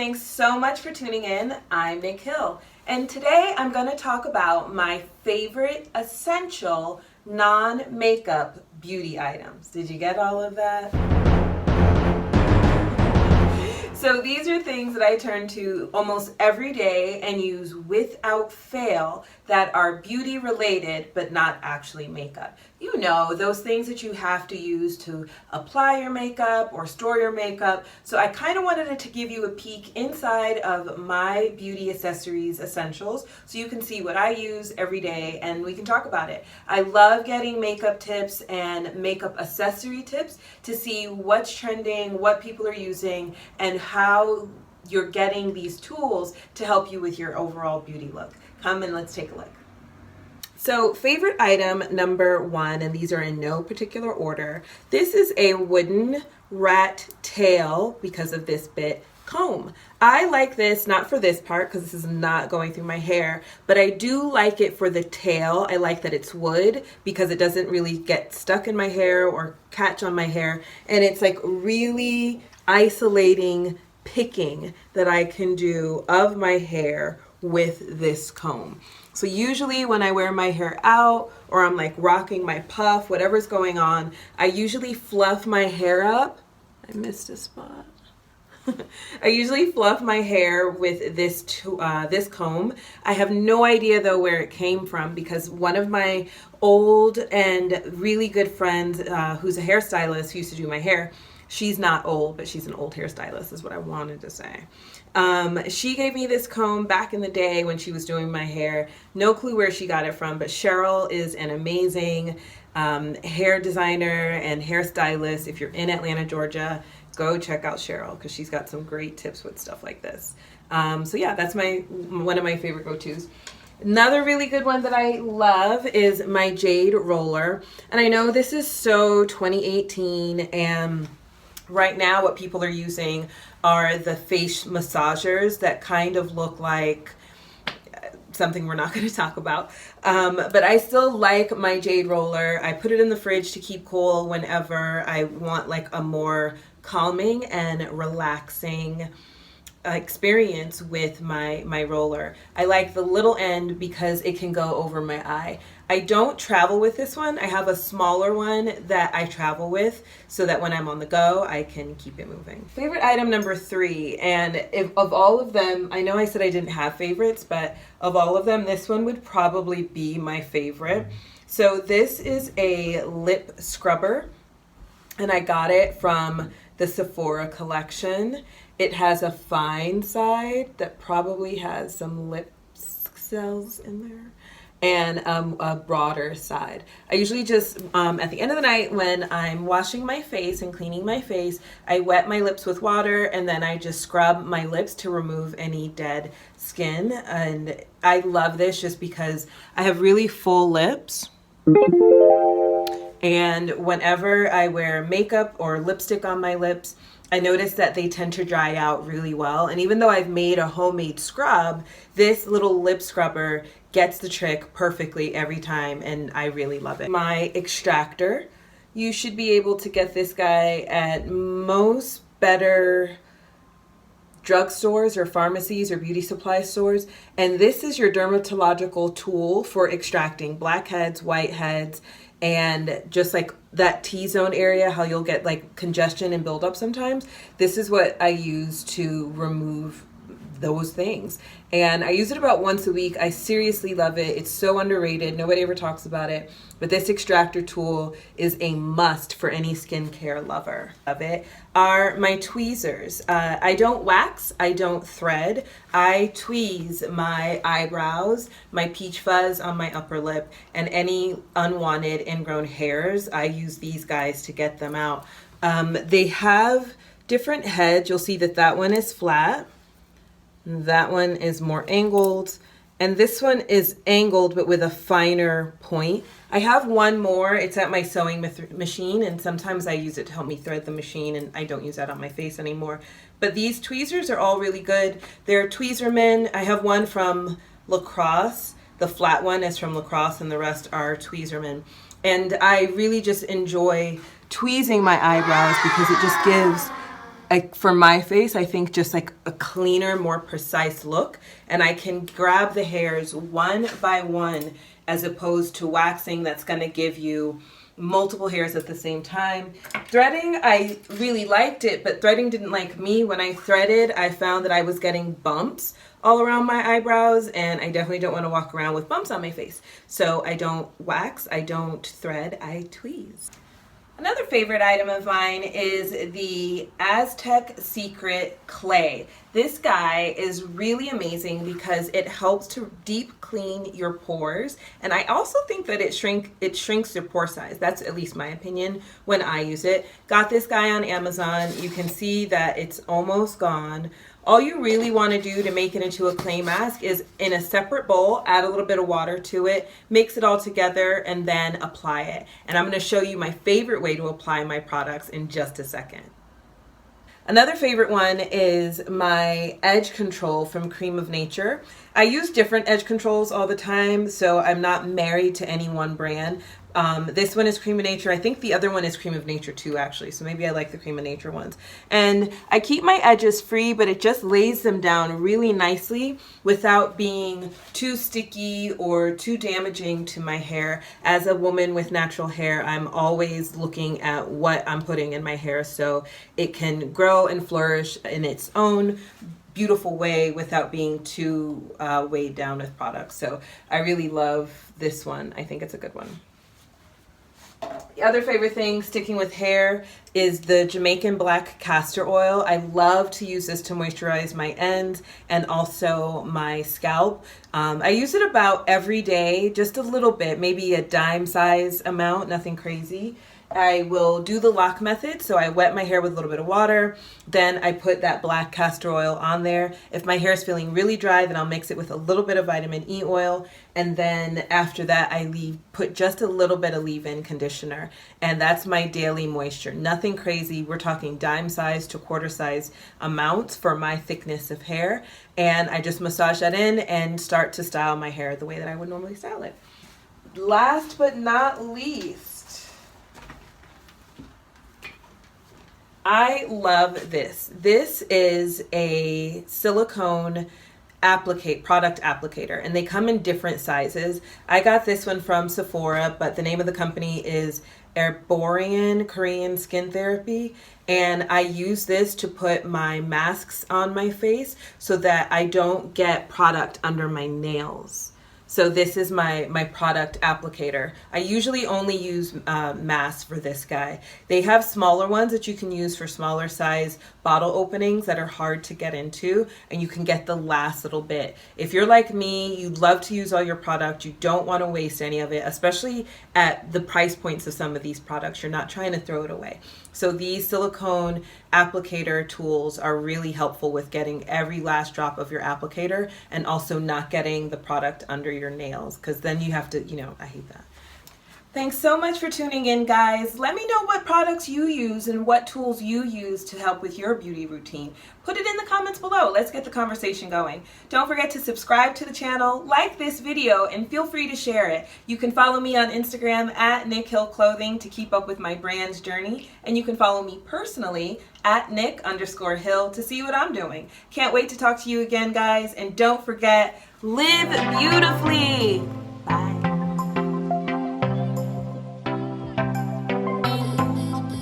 Thanks so much for tuning in. I'm Nic Hyl, and today I'm going to talk about my favorite essential non-makeup beauty items. Did you get all of that? So these are things that I turn to almost every day and use without fail that are beauty related but not actually makeup. You know, those things that you have to use to apply your makeup or store your makeup. So I kind of wanted to give you a peek inside of my beauty accessories essentials so you can see what I use every day and we can talk about it. I love getting makeup tips and makeup accessory tips to see what's trending, what people are using, and how you're getting these tools to help you with your overall beauty look. Come and let's take a look. So favorite item number one, and these are in no particular order. This is a wooden rat tail, because of this bit, comb. I like this, not for this part because this is not going through my hair, but I do like it for the tail. I like that it's wood because it doesn't really get stuck in my hair or catch on my hair, and it's like really isolating picking that I can do of my hair with this comb. So usually when I wear my hair out or I'm like rocking my puff, whatever's going on, I usually fluff my hair up. I missed a spot. I usually fluff my hair with this comb. I have no idea though where it came from because one of my old and really good friends who's a hairstylist who used to do my hair, she's not old, but she's an old hairstylist is what I wanted to say. She gave me this comb back in the day when she was doing my hair. No clue where she got it from, but Cheryl is an amazing hair designer and hairstylist. If you're in Atlanta, Georgia, go check out Cheryl because she's got some great tips with stuff like this. So yeah, that's one of my favorite go-tos. Another really good one that I love is my Jade Roller. And I know this is so 2018 and right now what people are using are the face massagers that kind of look like something we're not going to talk about. But I still like my Jade Roller. I put it in the fridge to keep cool whenever I want like a more calming and relaxing experience with my roller. I like the little end because it can go over my eye. I don't travel with this one. I have a smaller one that I travel with so that when I'm on the go, I can keep it moving. Favorite item number three, and of all of them, I know I said I didn't have favorites, but of all of them, this one would probably be my favorite. So this is a lip scrubber, and I got it from the Sephora collection. It has a fine side that probably has some lip cells in there and a broader side. I usually just, at the end of the night when I'm washing my face and cleaning my face, I wet my lips with water and then I just scrub my lips to remove any dead skin. And I love this just because I have really full lips. And whenever I wear makeup or lipstick on my lips, I notice that they tend to dry out really well. And even though I've made a homemade scrub, this little lip scrubber gets the trick perfectly every time, and I really love it. My extractor, you should be able to get this guy at most better drugstores or pharmacies or beauty supply stores. And this is your dermatological tool for extracting blackheads, whiteheads, and just like that T-zone area, how you'll get like congestion and buildup sometimes. This is what I use to remove those things. And I use it about once a week. I seriously love it. It's so underrated. Nobody ever talks about it. But this extractor tool is a must for any skincare lover. Of it are my tweezers. I don't wax. I don't thread. I tweeze my eyebrows, my peach fuzz on my upper lip, and any unwanted ingrown hairs. I use these guys to get them out. They have different heads. You'll see that that one is flat. That one is more angled, and this one is angled but with a finer point. I have one more. It's at my sewing machine, and sometimes I use it to help me thread the machine, and I don't use that on my face anymore. But these tweezers are all really good. They're Tweezerman. I have one from Lacrosse. The flat one is from Lacrosse, and the rest are Tweezerman. And I really just enjoy tweezing my eyebrows because it just gives like for my face, I think just like a cleaner, more precise look, and I can grab the hairs one by one as opposed to waxing that's going to give you multiple hairs at the same time. Threading, I really liked it, but threading didn't like me. When I threaded, I found that I was getting bumps all around my eyebrows, and I definitely don't want to walk around with bumps on my face. So I don't wax, I don't thread, I tweeze. Another favorite item of mine is the Aztec Secret Clay. This guy is really amazing because it helps to deep clean your pores, and I also think that it shrinks your pore size. That's at least my opinion when I use it. Got this guy on Amazon. You can see that it's almost gone. All you really want to do to make it into a clay mask is in a separate bowl, add a little bit of water to it, mix it all together, and then apply it. And I'm going to show you my favorite way to apply my products in just a second. Another favorite one is my edge control from Creme of Nature. I use different edge controls all the time, so I'm not married to any one brand. This one is Creme of Nature. I think the other one is Creme of Nature too, actually. So maybe I like the Creme of Nature ones. And I keep my edges free, but it just lays them down really nicely without being too sticky or too damaging to my hair. As a woman with natural hair, I'm always looking at what I'm putting in my hair so it can grow and flourish in its own beautiful way without being too weighed down with products. So I really love this one. I think it's a good one. The other favorite thing, sticking with hair, is the Jamaican Black Castor Oil. I love to use this to moisturize my ends and also my scalp. I use it about every day, just a little bit, maybe a dime size amount, nothing crazy. I will do the lock method, so I wet my hair with a little bit of water, then I put that black castor oil on there. If my hair is feeling really dry, then I'll mix it with a little bit of vitamin E oil, and then after that I put just a little bit of leave-in conditioner, and that's my daily moisture. Nothing crazy. We're talking dime size to quarter size amounts for my thickness of hair, and I just massage that in and start to style my hair the way that I would normally style it. Last but not least, I love this. This is a silicone product applicator, and they come in different sizes. I got this one from Sephora, but the name of the company is Arborian Korean Skin Therapy, and I use this to put my masks on my face so that I don't get product under my nails. So this is my product applicator. I usually only use masks for this guy. They have smaller ones that you can use for smaller size bottle openings that are hard to get into, and you can get the last little bit. If you're like me, you love to use all your product, you don't want to waste any of it, especially at the price points of some of these products. You're not trying to throw it away. So these silicone applicator tools are really helpful with getting every last drop of your applicator and also not getting the product under your nails, because then you have to, I hate that. Thanks so much for tuning in, guys. Let me know what products you use and what tools you use to help with your beauty routine. Put it in the comments below. Let's get the conversation going. Don't forget to subscribe to the channel, like this video, and feel free to share it. You can follow me on Instagram at Nic Hyl Clothing to keep up with my brand's journey, and you can follow me personally at Nic_Hyl to see what I'm doing. Can't wait to talk to you again, guys, and don't forget, live beautifully.